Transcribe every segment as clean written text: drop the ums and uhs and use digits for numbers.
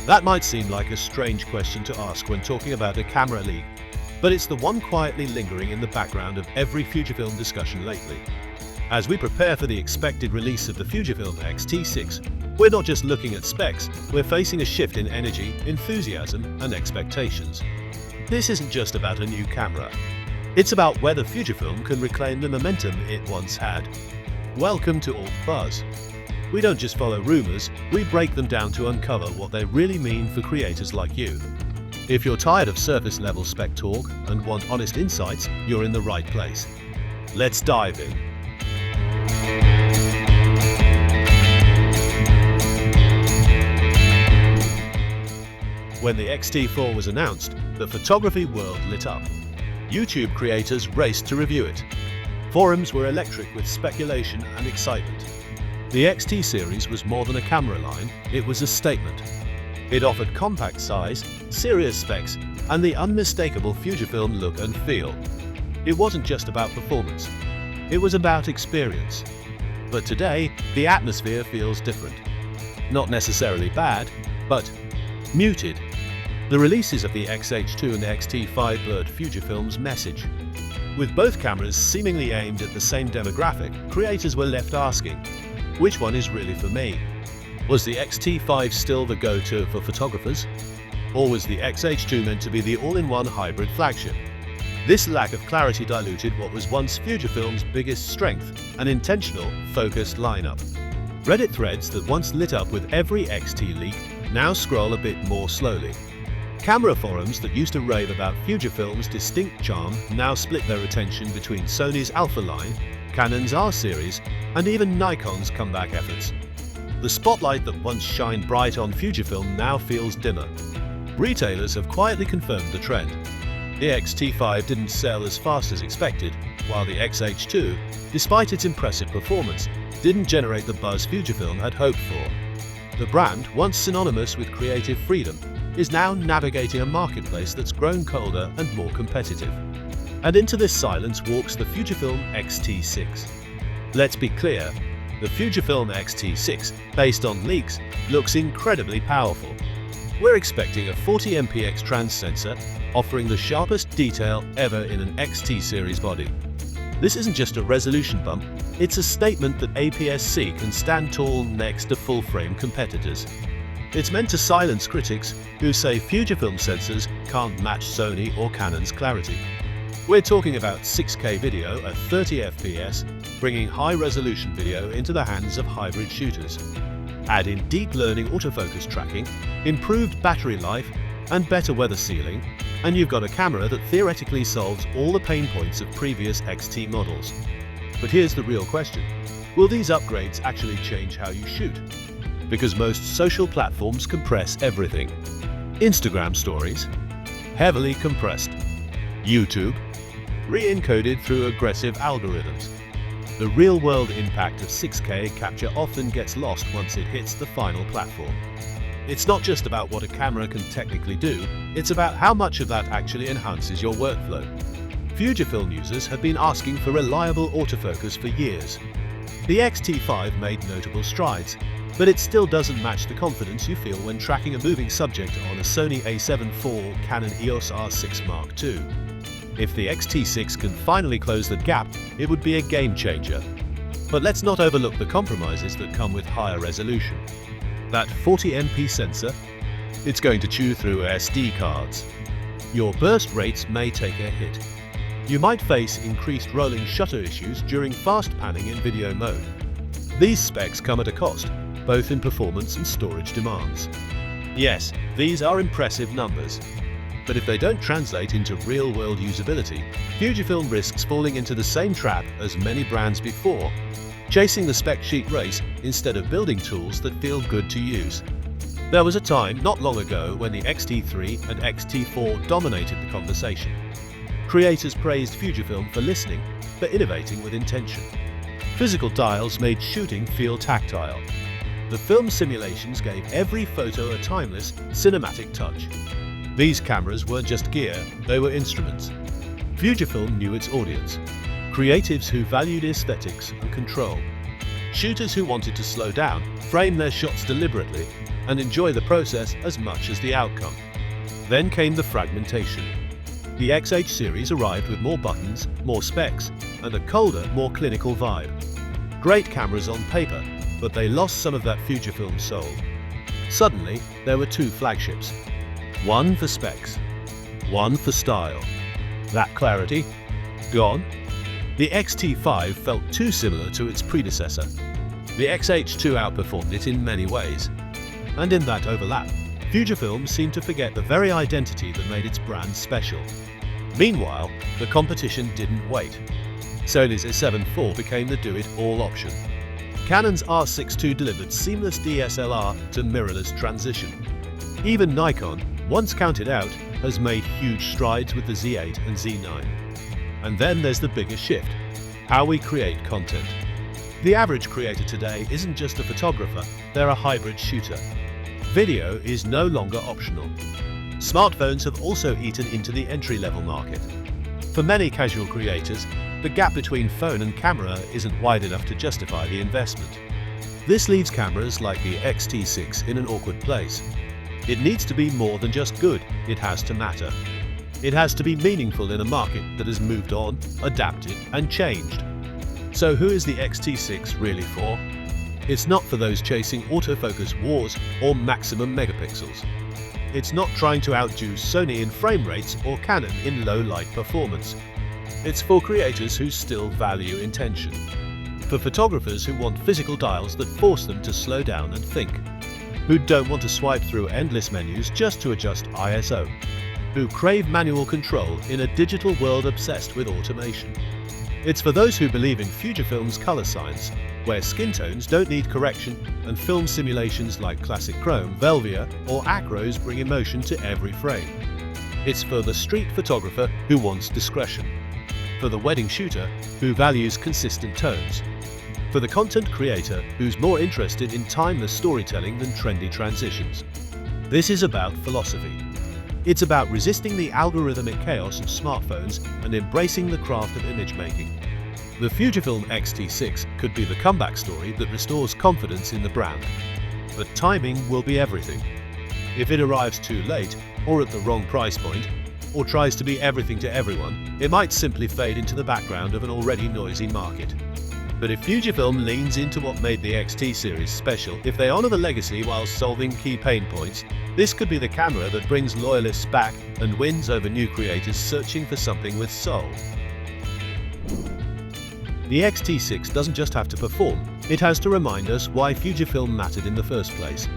That might seem like a strange question to ask when talking about a camera leak, but it's the one quietly lingering in the background of every Fujifilm discussion lately. As we prepare for the expected release of the Fujifilm X-T6, we're not just looking at specs, we're facing a shift in energy, enthusiasm, and expectations. This isn't just about a new camera. It's about whether Fujifilm can reclaim the momentum it once had. Welcome to Alt Buzz. We don't just follow rumors, we break them down to uncover what they really mean for creators like you. If you're tired of surface-level spec talk and want honest insights, you're in the right place. Let's dive in. When the X-T4 was announced, the photography world lit up. YouTube creators raced to review it. Forums were electric with speculation and excitement. The X-T series was more than a camera line, it was a statement. It offered compact size, serious specs, and the unmistakable Fujifilm look and feel. It wasn't just about performance, it was about experience. But today, the atmosphere feels different. Not necessarily bad, but muted. The releases of the X-H2 and X-T5 blurred Fujifilm's message. With both cameras seemingly aimed at the same demographic, creators were left asking, which one is really for me? Was the X-T5 still the go-to for photographers? Or was the X-H2 meant to be the all-in-one hybrid flagship? This lack of clarity diluted what was once Fujifilm's biggest strength, an intentional, focused lineup. Reddit threads that once lit up with every X-T leak now scroll a bit more slowly. Camera forums that used to rave about Fujifilm's distinct charm now split their attention between Sony's Alpha line, Canon's R series, and even Nikon's comeback efforts. The spotlight that once shined bright on Fujifilm now feels dimmer. Retailers have quietly confirmed the trend. The X-T5 didn't sell as fast as expected, while the X-H2, despite its impressive performance, didn't generate the buzz Fujifilm had hoped for. The brand, once synonymous with creative freedom, is now navigating a marketplace that's grown colder and more competitive. And into this silence walks the Fujifilm X-T6. Let's be clear, the Fujifilm X-T6, based on leaks, looks incredibly powerful. We're expecting a 40MP trans sensor, offering the sharpest detail ever in an X-T series body. This isn't just a resolution bump, it's a statement that APS-C can stand tall next to full-frame competitors. It's meant to silence critics who say Fujifilm sensors can't match Sony or Canon's clarity. We're talking about 6K video at 30 FPS, bringing high-resolution video into the hands of hybrid shooters. Add in deep learning autofocus tracking, improved battery life, and better weather sealing, and you've got a camera that theoretically solves all the pain points of previous X-T models. But here's the real question. Will these upgrades actually change how you shoot? Because most social platforms compress everything. Instagram stories, heavily compressed. YouTube, re-encoded through aggressive algorithms. The real-world impact of 6K capture often gets lost once it hits the final platform. It's not just about what a camera can technically do, it's about how much of that actually enhances your workflow. Fujifilm users have been asking for reliable autofocus for years. The X-T5 made notable strides, but it still doesn't match the confidence you feel when tracking a moving subject on a Sony a7 IV Canon EOS R6 Mark II. If the X-T6 can finally close that gap, it would be a game changer. But let's not overlook the compromises that come with higher resolution. That 40MP sensor, it's going to chew through SD cards. Your burst rates may take a hit. You might face increased rolling shutter issues during fast panning in video mode. These specs come at a cost, both in performance and storage demands. Yes, these are impressive numbers. But if they don't translate into real-world usability, Fujifilm risks falling into the same trap as many brands before, chasing the spec sheet race instead of building tools that feel good to use. There was a time not long ago when the X-T3 and X-T4 dominated the conversation. Creators praised Fujifilm for listening, for innovating with intention. Physical dials made shooting feel tactile. The film simulations gave every photo a timeless, cinematic touch. These cameras weren't just gear, they were instruments. Fujifilm knew its audience. Creatives who valued aesthetics and control. Shooters who wanted to slow down, frame their shots deliberately, and enjoy the process as much as the outcome. Then came the fragmentation. The XH series arrived with more buttons, more specs, and a colder, more clinical vibe. Great cameras on paper, but they lost some of that Fujifilm soul. Suddenly, there were two flagships. One for specs, one for style. That clarity? Gone? The X-T5 felt too similar to its predecessor. The XH2 outperformed it in many ways. And in that overlap, Fujifilm seemed to forget the very identity that made its brand special. Meanwhile, the competition didn't wait. Sony's A7 IV became the do-it-all option. Canon's R6 II delivered seamless DSLR to mirrorless transition. Even Nikon, once counted out, has made huge strides with the Z8 and Z9. And then there's the bigger shift: how we create content. The average creator today isn't just a photographer, they're a hybrid shooter. Video is no longer optional. Smartphones have also eaten into the entry-level market. For many casual creators, the gap between phone and camera isn't wide enough to justify the investment. This leaves cameras like the X-T6 in an awkward place. It needs to be more than just good, it has to matter. It has to be meaningful in a market that has moved on, adapted, and changed. So who is the X-T6 really for? It's not for those chasing autofocus wars or maximum megapixels. It's not trying to outdo Sony in frame rates or Canon in low light performance. It's for creators who still value intention. For photographers who want physical dials that force them to slow down and think. Who don't want to swipe through endless menus just to adjust ISO. Who crave manual control in a digital world obsessed with automation. It's for those who believe in Fujifilm's color science, where skin tones don't need correction and film simulations like classic chrome, Velvia, or acros bring emotion to every frame. It's for the street photographer who wants discretion. For the wedding shooter who values consistent tones. For the content creator who's more interested in timeless storytelling than trendy transitions. This is about philosophy. It's about resisting the algorithmic chaos of smartphones and embracing the craft of image making. The Fujifilm X-T6 could be the comeback story that restores confidence in the brand. But timing will be everything. If it arrives too late, or at the wrong price point, or tries to be everything to everyone, it might simply fade into the background of an already noisy market. But if Fujifilm leans into what made the X-T series special, if they honor the legacy while solving key pain points, this could be the camera that brings loyalists back and wins over new creators searching for something with soul. The X-T6 doesn't just have to perform, it has to remind us why Fujifilm mattered in the first place.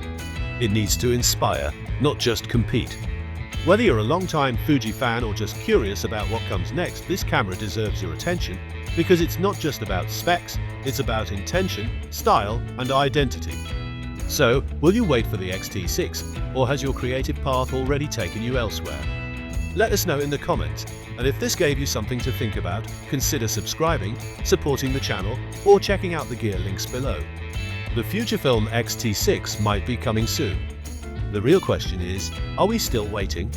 It needs to inspire, not just compete. Whether you're a long-time Fuji fan or just curious about what comes next, this camera deserves your attention because it's not just about specs, it's about intention, style, and identity. So, will you wait for the X-T6, or has your creative path already taken you elsewhere? Let us know in the comments, and if this gave you something to think about, consider subscribing, supporting the channel, or checking out the gear links below. The Fujifilm X-T6 might be coming soon. The real question is, are we still waiting?